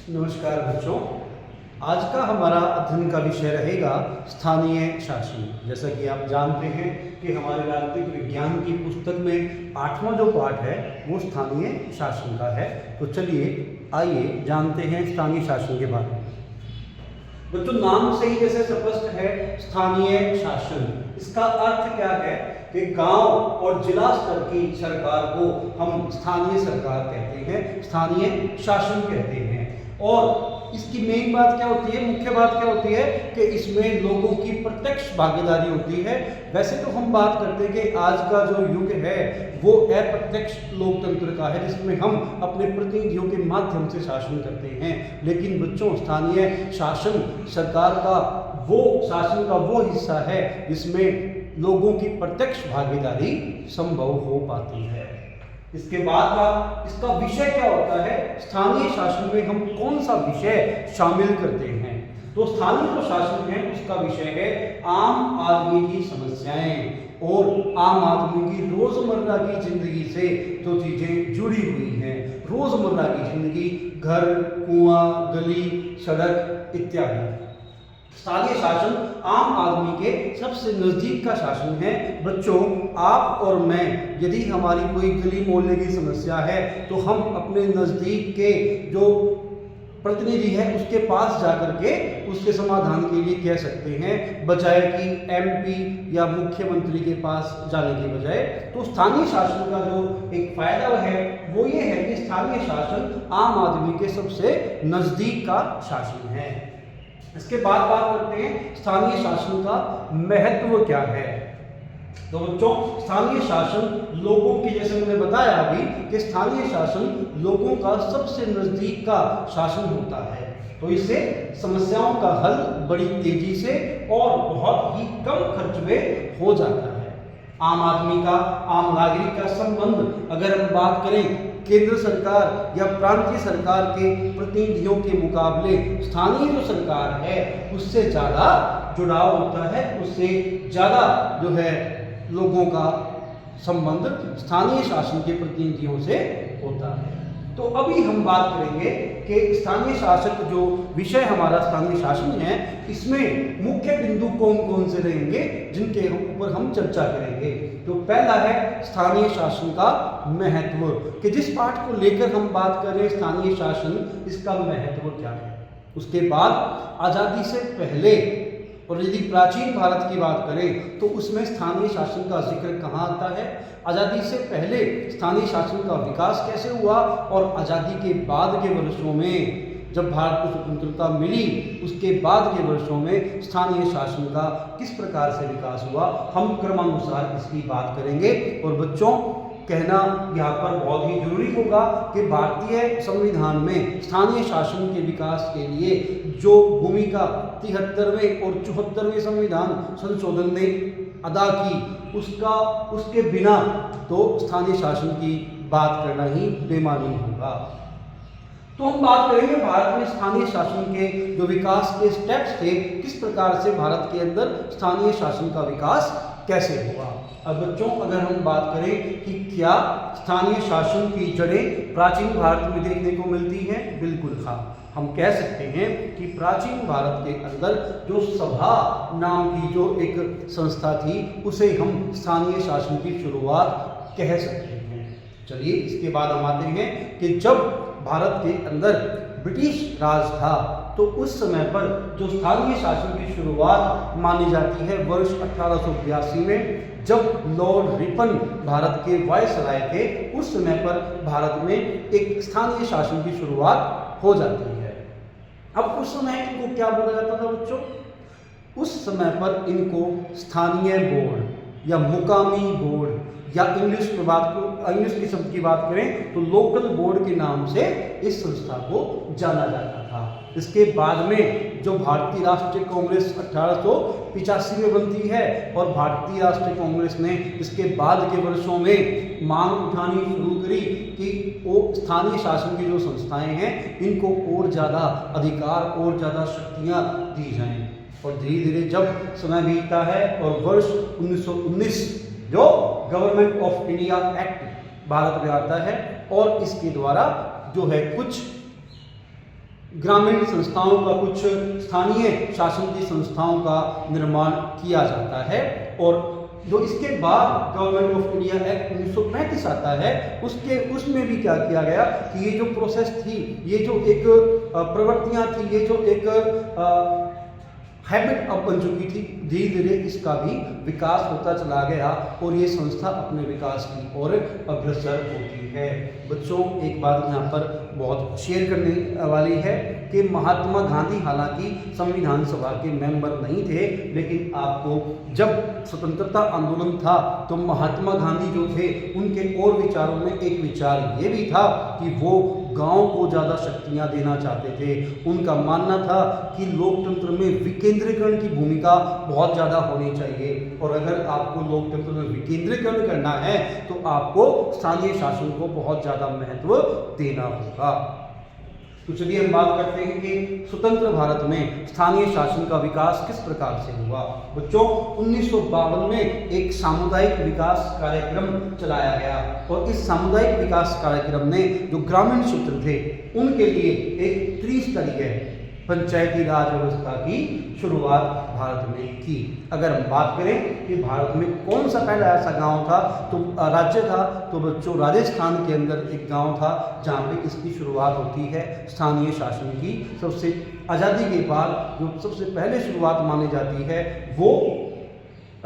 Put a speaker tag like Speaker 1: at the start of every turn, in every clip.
Speaker 1: नमस्कार बच्चों। आज का हमारा अध्ययन का विषय रहेगा स्थानीय शासन। जैसा कि आप जानते हैं कि हमारे राजनीतिक विज्ञान की पुस्तक में 8वां जो पाठ है वो स्थानीय शासन का है। तो चलिए आइए जानते हैं स्थानीय शासन के बारे में। बच्चों, नाम से ही जैसे स्पष्ट है स्थानीय शासन, इसका अर्थ क्या है कि गांव और जिला स्तर की सरकार को हम स्थानीय सरकार कहते हैं, स्थानीय शासन कहते हैं। और इसकी मेन बात क्या होती है, मुख्य बात क्या होती है कि इसमें लोगों की प्रत्यक्ष भागीदारी होती है। वैसे तो हम बात करते हैं कि आज का जो युग है वो अप्रत्यक्ष लोकतंत्र का है, जिसमें हम अपने प्रतिनिधियों के माध्यम से शासन करते हैं। लेकिन बच्चों, स्थानीय शासन सरकार का शासन का वो हिस्सा है जिसमें लोगों की प्रत्यक्ष भागीदारी संभव हो पाती है। इसके बाद इसका विषय क्या होता है, स्थानीय शासन में हम कौन सा विषय शामिल करते हैं। तो स्थानीय जो शासन है उसका विषय है आम आदमी की समस्याएं और आम आदमी की रोजमर्रा की जिंदगी से जो चीजें जुड़ी हुई हैं। रोजमर्रा की जिंदगी, घर, कुआं, गली, सड़क इत्यादि। स्थानीय शासन आम आदमी के सबसे नज़दीक का शासन है। बच्चों, आप और मैं, यदि हमारी कोई गली मोहल्ले की समस्या है तो हम अपने नज़दीक के जो प्रतिनिधि है उसके पास जाकर के उसके समाधान के लिए कह सकते हैं, बजाय कि एमपी या मुख्यमंत्री के पास जाने के बजाय। तो स्थानीय शासन का जो एक फायदा है वो ये है कि स्थानीय शासन आम आदमी के सबसे नज़दीक का शासन है। इसके बाद बात करते हैं स्थानीय शासन का महत्व क्या है। तो बच्चों, स्थानीय शासन लोगों की, जैसे मैंने बताया अभी कि स्थानीय शासन लोगों का सबसे नजदीक का शासन होता है। तो इससे समस्याओं का हल बड़ी तेजी से और बहुत ही कम खर्च में हो जाता है। आम आदमी का, आम नागरिक का संबंध अगर हम बात करें केंद्र सरकार या प्रांतीय सरकार के प्रतिनिधियों के मुकाबले स्थानीय जो सरकार है उससे ज़्यादा जुड़ाव होता है, उससे ज़्यादा जो है लोगों का संबंध स्थानीय शासन के प्रतिनिधियों से होता है। तो अभी हम बात करेंगे कि स्थानीय शासक जो विषय हमारा स्थानीय शासन है इसमें मुख्य बिंदु कौन कौन से रहेंगे जिनके ऊपर हम चर्चा करेंगे। तो पहला है स्थानीय शासन का महत्व, कि जिस पाठ को लेकर हम बात कर रहे हैं स्थानीय शासन, इसका महत्व क्या है। उसके बाद आज़ादी से पहले और यदि प्राचीन भारत की बात करें तो उसमें स्थानीय शासन का जिक्र कहाँ आता है, आज़ादी से पहले स्थानीय शासन का विकास कैसे हुआ और आज़ादी के बाद के वर्षों में जब भारत को स्वतंत्रता मिली उसके बाद के वर्षों में स्थानीय शासन का किस प्रकार से विकास हुआ, हम क्रमानुसार इसकी बात करेंगे। और बच्चों, कहना यहाँ पर बहुत ही जरूरी होगा कि भारतीय संविधान में स्थानीय शासन के विकास के लिए जो भूमिका 73वें और 74वें संविधान संशोधन ने अदा की उसके बिना तो स्थानीय शासन की बात करना ही बेमानी होगा। तो हम बात करेंगे भारत में स्थानीय शासन के जो विकास के स्टेप्स थे, किस प्रकार से भारत के अंदर स्थानीय शासन का विकास कैसे हुआ। अब बच्चों, अगर हम बात करें कि क्या स्थानीय शासन की जड़ें प्राचीन भारत में देखने को मिलती हैं, बिल्कुल हाँ। हम कह सकते हैं कि प्राचीन भारत के अंदर जो सभा नाम की जो एक संस्था थी उसे हम स्थानीय शासन की शुरुआत कह सकते हैं। चलिए, इसके बाद हम आते हैं कि जब भारत के अंदर ब्रिटिश राज था तो उस समय पर जो स्थानीय शासन की शुरुआत मानी जाती है वर्ष 1882 में, जब लॉर्ड रिपन भारत के वायसराय थे, उस समय पर भारत में एक स्थानीय शासन की शुरुआत हो जाती है। अब उस समय इनको क्या बोला जाता था बच्चों, उस समय पर इनको स्थानीय बोर्ड या मुकामी बोर्ड या इंग्लिश की शब्द की बात करें तो लोकल बोर्ड के नाम से इस संस्था को जाना जाता था। इसके बाद में जो भारतीय राष्ट्रीय कांग्रेस 1885 में बनती है और भारतीय राष्ट्रीय कांग्रेस ने इसके बाद के वर्षों में मांग उठानी शुरू करी कि वो स्थानीय शासन की जो संस्थाएं हैं इनको और ज़्यादा अधिकार और ज़्यादा शक्तियाँ दी जाएं। और धीरे धीरे जब समय बीतता है और वर्ष 1919 जो government of India act Bharat में आता है और इसके द्वारा जो है कुछ ग्रामीण संस्थाओं का, कुछ स्थानीय शासन की संस्थाओं का निर्माण किया जाता है। और जो इसके बाद गवर्नमेंट ऑफ इंडिया एक्ट 1935 आता है, उसमें भी क्या किया गया कि ये जो प्रोसेस थी, ये जो एक प्रवृत्तियां थी, ये जो एक हैबिट अब बन चुकी थी, धीरे धीरे इसका भी विकास होता चला गया और ये संस्था अपने विकास की ओर अग्रसर होती है। बच्चों, एक बात यहाँ पर बहुत शेयर करने वाली है कि महात्मा गांधी हालांकि संविधान सभा के मेंबर नहीं थे, लेकिन आपको जब स्वतंत्रता आंदोलन था तो महात्मा गांधी जो थे उनके और विचारों में एक विचार ये भी था कि वो गांव को ज़्यादा शक्तियां देना चाहते थे। उनका मानना था कि लोकतंत्र में विकेंद्रीकरण की भूमिका बहुत ज़्यादा होनी चाहिए, और अगर आपको लोकतंत्र में विकेंद्रीकरण करना है तो आपको स्थानीय शासन को बहुत ज़्यादा महत्व देना होगा। तो चलिए हम बात करते हैं कि स्वतंत्र भारत में स्थानीय शासन का विकास किस प्रकार से हुआ। बच्चों, 1952 में एक सामुदायिक विकास कार्यक्रम चलाया गया, और इस सामुदायिक विकास कार्यक्रम ने जो ग्रामीण क्षेत्र थे उनके लिए एक त्रिस्तरीय पंचायती राज व्यवस्था की शुरुआत भारत में की। अगर हम बात करें कि भारत में कौन सा पहला ऐसा गांव था, तो राज्य था, तो बच्चों राजस्थान के अंदर एक गांव था जहां पे इसकी शुरुआत होती है स्थानीय शासन की। सबसे आज़ादी के बाद जो सबसे पहले शुरुआत मानी जाती है वो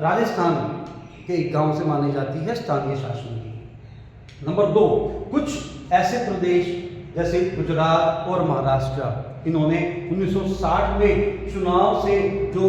Speaker 1: राजस्थान के एक गांव से मानी जाती है स्थानीय शासन की। नंबर 2, कुछ ऐसे प्रदेश जैसे गुजरात और महाराष्ट्र, इन्होंने 1960 में चुनाव से जो